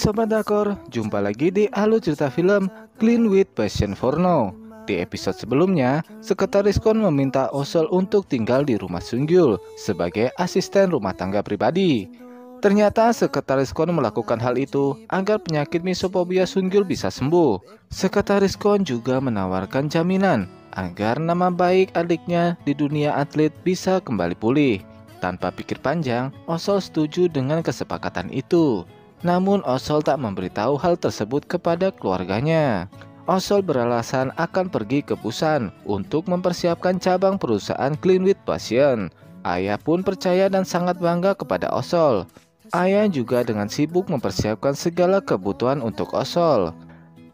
Sobat Dakor, jumpa lagi di Alur Cerita Film Clean with Passion for Now. Di episode sebelumnya, Sekretaris Kwon meminta Osol untuk tinggal di rumah Sungyul sebagai asisten rumah tangga pribadi. Ternyata Sekretaris Kwon melakukan hal itu agar penyakit misopobia Sungyul bisa sembuh. Sekretaris Kwon juga menawarkan jaminan agar nama baik adiknya di dunia atlet bisa kembali pulih. Tanpa pikir panjang, Osol setuju dengan kesepakatan itu. Namun Osol tak memberitahu hal tersebut kepada keluarganya. Osol beralasan akan pergi ke Busan untuk mempersiapkan cabang perusahaan Clean with Passion. Ayah pun percaya dan sangat bangga kepada Osol. Ayah juga dengan sibuk mempersiapkan segala kebutuhan untuk Osol.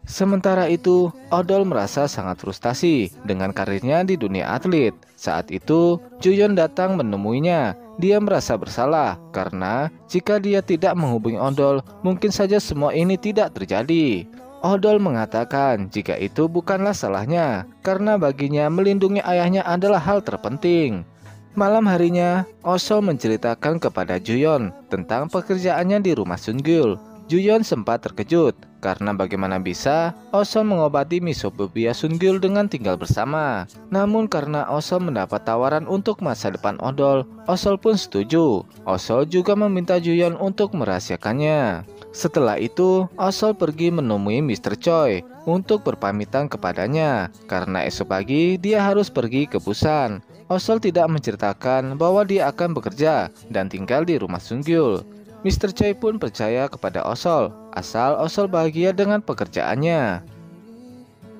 Sementara itu, Odol merasa sangat frustasi dengan karirnya di dunia atlet. Saat itu, Juyeon datang menemuinya. Dia merasa bersalah karena jika dia tidak menghubungi Odol, mungkin saja semua ini tidak terjadi. Odol mengatakan jika itu bukanlah salahnya, karena baginya melindungi ayahnya adalah hal terpenting. Malam harinya, Osol menceritakan kepada Juyeon tentang pekerjaannya di rumah Sungyul. Juyeon sempat terkejut karena bagaimana bisa Osol mengobati misopobia Sungyul dengan tinggal bersama. Namun karena Osol mendapat tawaran untuk masa depan Odol, Osol pun setuju. Osol juga meminta Juyeon untuk merahasiakannya. Setelah itu, Osol pergi menemui Mr. Choi untuk berpamitan kepadanya karena esok pagi dia harus pergi ke Busan. Osol tidak menceritakan bahwa dia akan bekerja dan tinggal di rumah Sungyul. Mr. Choi pun percaya kepada Osol, asal Osol bahagia dengan pekerjaannya.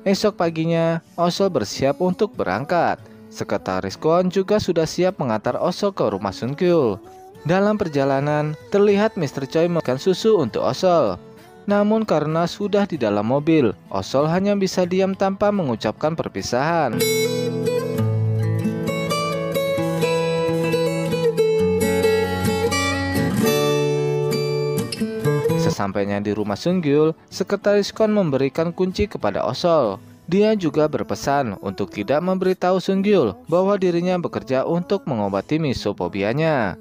Esok paginya, Osol bersiap untuk berangkat. Sekretaris Kwon juga sudah siap mengantar Osol ke rumah Sungyul. Dalam perjalanan, terlihat Mr. Choi memberikan susu untuk Osol. Namun karena sudah di dalam mobil, Osol hanya bisa diam tanpa mengucapkan perpisahan. Sesampainya di rumah Sungyul, Sekretaris Kwon memberikan kunci kepada Osol. Dia juga berpesan untuk tidak memberitahu Sungyul bahwa dirinya bekerja untuk mengobati misopobianya.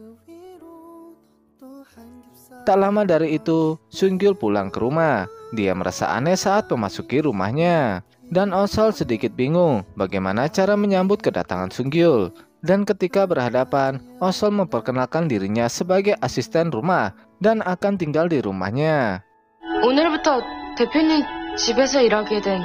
Tak lama dari itu, Sungyul pulang ke rumah. Dia merasa aneh saat memasuki rumahnya. Dan Osol sedikit bingung bagaimana cara menyambut kedatangan Sungyul. Dan ketika berhadapan, Osol memperkenalkan dirinya sebagai asisten rumah dan akan tinggal di rumahnya. 오늘부터 대표님 집에서 일하게 된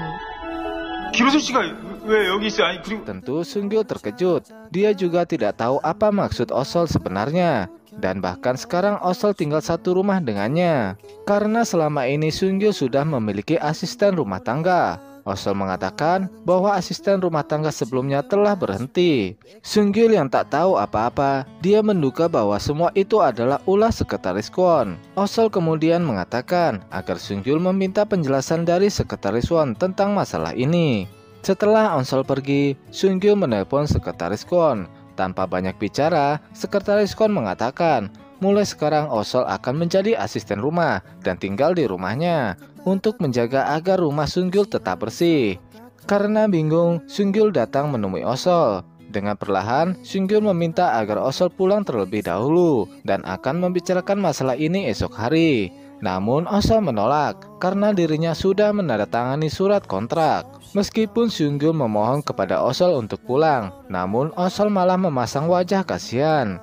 김호준 씨가 왜 여기 있어요? 아니 그리고 Tentu Sungyul terkejut. Dia juga tidak tahu apa maksud Osol sebenarnya. Dan bahkan sekarang Osol tinggal satu rumah dengannya. Karena selama ini Sungyul sudah memiliki asisten rumah tangga. Osol mengatakan bahwa asisten rumah tangga sebelumnya telah berhenti. Sungyul yang tak tahu apa-apa, dia menduga bahwa semua itu adalah ulah Sekretaris Kwon. Osol kemudian mengatakan agar Sungyul meminta penjelasan dari Sekretaris Kwon tentang masalah ini. Setelah Osol pergi, Sungyul menelpon Sekretaris Kwon. Tanpa banyak bicara, Sekretaris Kwon mengatakan mulai sekarang Osol akan menjadi asisten rumah dan tinggal di rumahnya untuk menjaga agar rumah Sungyul tetap bersih. Karena bingung, Sungyul datang menemui Osol. Dengan perlahan, Sungyul meminta agar Osol pulang terlebih dahulu dan akan membicarakan masalah ini esok hari. Namun Osol menolak karena dirinya sudah menandatangani surat kontrak. Meskipun Sungyul memohon kepada Osol untuk pulang, namun Osol malah memasang wajah kasihan.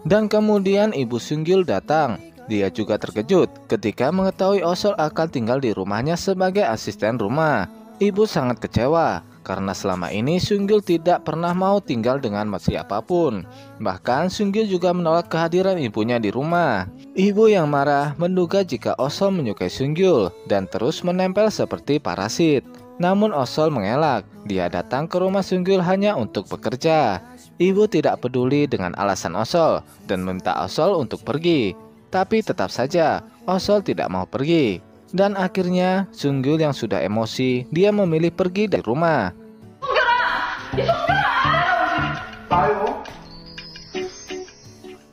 Dan kemudian ibu Sungyul datang. Dia juga terkejut ketika mengetahui Osol akan tinggal di rumahnya sebagai asisten rumah. Ibu sangat kecewa karena selama ini Sungyul tidak pernah mau tinggal dengan siapapun. Bahkan Sungyul juga menolak kehadiran ibunya di rumah. Ibu yang marah menduga jika Osol menyukai Sungyul dan terus menempel seperti parasit. Namun Osol mengelak. Dia datang ke rumah Sungyul hanya untuk bekerja. Ibu tidak peduli dengan alasan Osol dan meminta Osol untuk pergi. Tapi tetap saja Osol tidak mau pergi. Dan akhirnya Sungyul yang sudah emosi, dia memilih pergi dari rumah.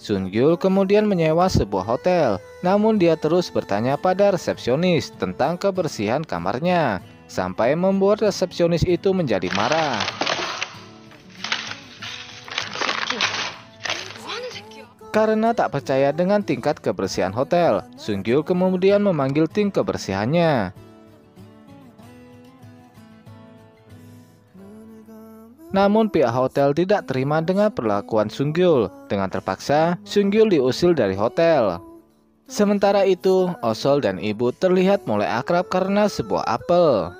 Sungyul kemudian menyewa sebuah hotel. Namun dia terus bertanya pada resepsionis tentang kebersihan kamarnya, sampai membuat resepsionis itu menjadi marah. Karena tak percaya dengan tingkat kebersihan hotel, Sungyul kemudian memanggil tim kebersihannya. Namun pihak hotel tidak terima dengan perlakuan Sungyul. Dengan terpaksa, Sungyul diusir dari hotel. Sementara itu, Osol dan ibu terlihat mulai akrab karena sebuah apel.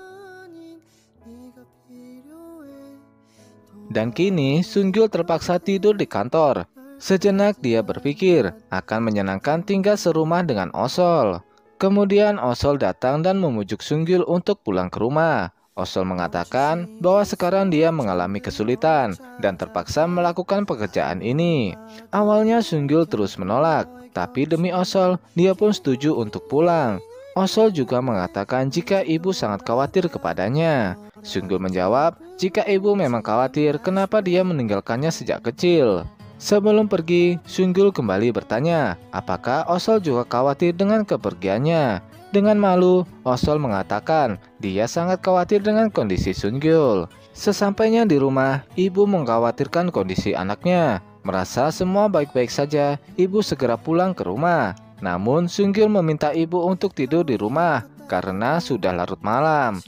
Dan kini, Sungyul terpaksa tidur di kantor. Sejenak dia berpikir akan menyenangkan tinggal serumah dengan Osol. Kemudian Osol datang dan memujuk Sungyul untuk pulang ke rumah. Osol mengatakan bahwa sekarang dia mengalami kesulitan dan terpaksa melakukan pekerjaan ini. Awalnya Sungyul terus menolak, tapi demi Osol, dia pun setuju untuk pulang. Osol juga mengatakan jika ibu sangat khawatir kepadanya. Sungyul menjawab, jika ibu memang khawatir, kenapa dia meninggalkannya sejak kecil? Sebelum pergi, Sungyul kembali bertanya, apakah Osol juga khawatir dengan kepergiannya? Dengan malu, Osol mengatakan dia sangat khawatir dengan kondisi Sungyul. Sesampainya di rumah, ibu mengkhawatirkan kondisi anaknya. Merasa semua baik-baik saja, ibu segera pulang ke rumah. Namun Sungyul meminta ibu untuk tidur di rumah karena sudah larut malam.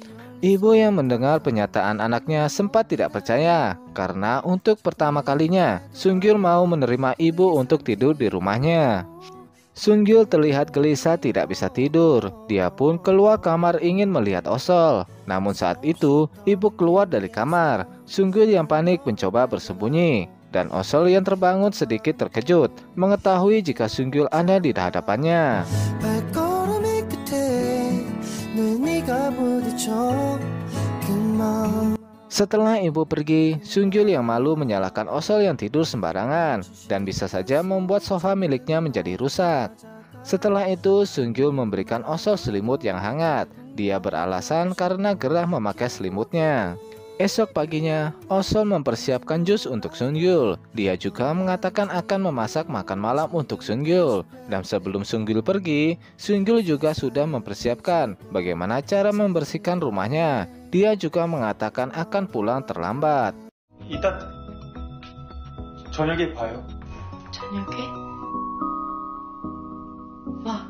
Ibu yang mendengar pernyataan anaknya sempat tidak percaya karena untuk pertama kalinya Sungyul mau menerima ibu untuk tidur di rumahnya. Sungyul terlihat gelisah tidak bisa tidur. Dia pun keluar kamar ingin melihat Osol. Namun saat itu ibu keluar dari kamar. Sungyul yang panik mencoba bersembunyi. Dan Osol yang terbangun sedikit terkejut mengetahui jika Sungyul ada di hadapannya. Setelah ibu pergi, Sungyul yang malu menyalahkan Osol yang tidur sembarangan dan bisa saja membuat sofa miliknya menjadi rusak. Setelah itu, Sungyul memberikan Osol selimut yang hangat. Dia beralasan karena gerah memakai selimutnya. Esok paginya, Osol mempersiapkan jus untuk Sungyul. Dia juga mengatakan akan memasak makan malam untuk Sungyul. Dan sebelum Sungyul pergi, Sungyul juga sudah mempersiapkan bagaimana cara membersihkan rumahnya. Dia juga mengatakan akan pulang terlambat. 이따 저녁에 봐요. 저녁에? 와.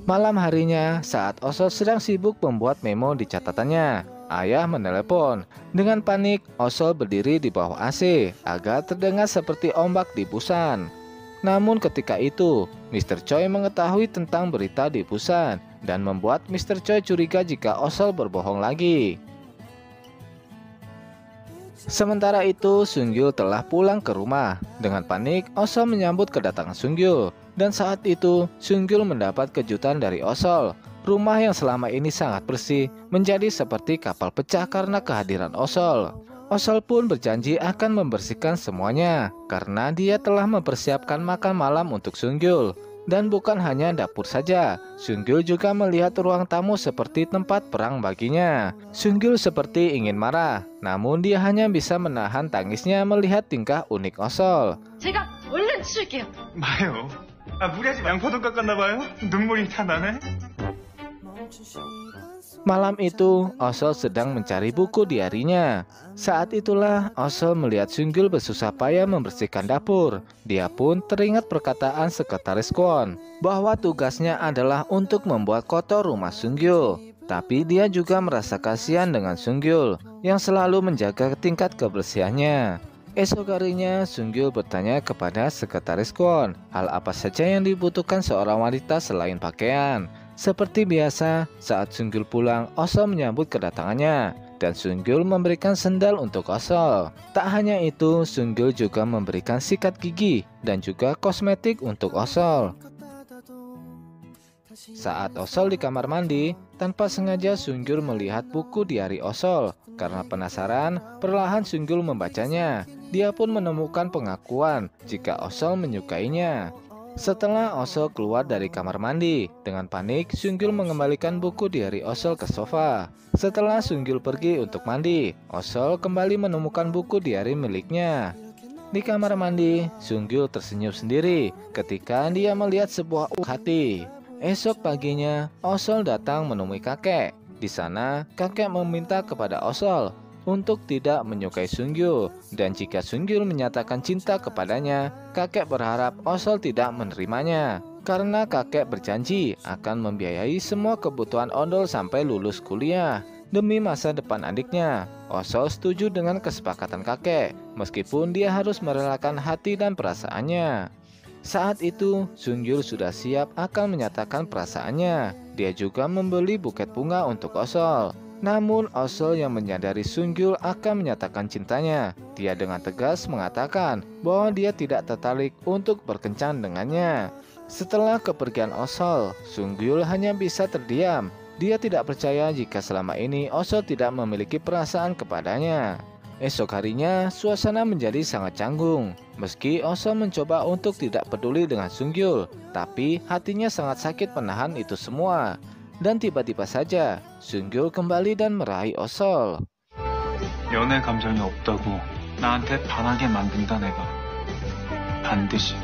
Malam harinya, saat Osol sedang sibuk membuat memo di catatannya, ayah menelepon. Dengan panik, Osol berdiri di bawah AC agar terdengar seperti ombak di Busan. Namun ketika itu, Mr. Choi mengetahui tentang berita di Busan dan membuat Mr. Choi curiga jika Osol berbohong lagi. Sementara itu, Sungyul telah pulang ke rumah. Dengan panik, Osol menyambut kedatangan Sungyul. Dan saat itu, Sungyul mendapat kejutan dari Osol. Rumah yang selama ini sangat bersih menjadi seperti kapal pecah karena kehadiran Osol. Osol pun berjanji akan membersihkan semuanya karena dia telah mempersiapkan makan malam untuk Sungyul. Dan bukan hanya dapur saja, Sungyul juga melihat ruang tamu seperti tempat perang baginya. Sungyul seperti ingin marah, namun dia hanya bisa menahan tangisnya melihat tingkah unik Osol. 제가 얼른 치울게요. 마요. 무리하지 양파도 깎았나 봐요. 눈물이 다 나네. Malam itu, Osol sedang mencari buku diarinya. Saat itulah Osol melihat Sungyul bersusah payah membersihkan dapur. Dia pun teringat perkataan sekretaris Kwon bahwa tugasnya adalah untuk membuat kotor rumah Sungyul. Tapi dia juga merasa kasihan dengan Sungyul yang selalu menjaga tingkat kebersihannya. Esok harinya, Sungyul bertanya kepada sekretaris Kwon hal apa saja yang dibutuhkan seorang wanita selain pakaian. Seperti biasa, saat Sungyul pulang, Osol menyambut kedatangannya dan Sungyul memberikan sendal untuk Osol. Tak hanya itu, Sungyul juga memberikan sikat gigi dan juga kosmetik untuk Osol. Saat Osol di kamar mandi, tanpa sengaja Sungyul melihat buku diari Osol. Karena penasaran, perlahan Sungyul membacanya. Dia pun menemukan pengakuan jika Osol menyukainya. Setelah Osol keluar dari kamar mandi, dengan panik Sungyul mengembalikan buku diari Osol ke sofa. Setelah Sungyul pergi untuk mandi, Osol kembali menemukan buku diari miliknya. Di kamar mandi, Sungyul tersenyum sendiri ketika dia melihat sebuah hati. Esok paginya, Osol datang menemui kakek. Di sana, kakek meminta kepada Osol untuk tidak menyukai Sungyul. Dan jika Sungyul menyatakan cinta kepadanya, kakek berharap Osol tidak menerimanya. Karena kakek berjanji akan membiayai semua kebutuhan Ondol sampai lulus kuliah demi masa depan adiknya. Osol setuju dengan kesepakatan kakek, meskipun dia harus merelakan hati dan perasaannya. Saat itu, Sungyul sudah siap akan menyatakan perasaannya. Dia juga membeli buket bunga untuk Osol. Namun Osol yang menyadari Sungyul akan menyatakan cintanya. Dia dengan tegas mengatakan bahwa dia tidak tertarik untuk berkencan dengannya. Setelah kepergian Osol, Sungyul hanya bisa terdiam. Dia tidak percaya jika selama ini Osol tidak memiliki perasaan kepadanya. Esok harinya, suasana menjadi sangat canggung. Meski Osol mencoba untuk tidak peduli dengan Sungyul, tapi hatinya sangat sakit menahan itu semua. Dan tiba-tiba saja, Sungyul kembali dan meraih Osol. 연애 감정이 없다고 나한테 반하게 만든다 내가. 반드시.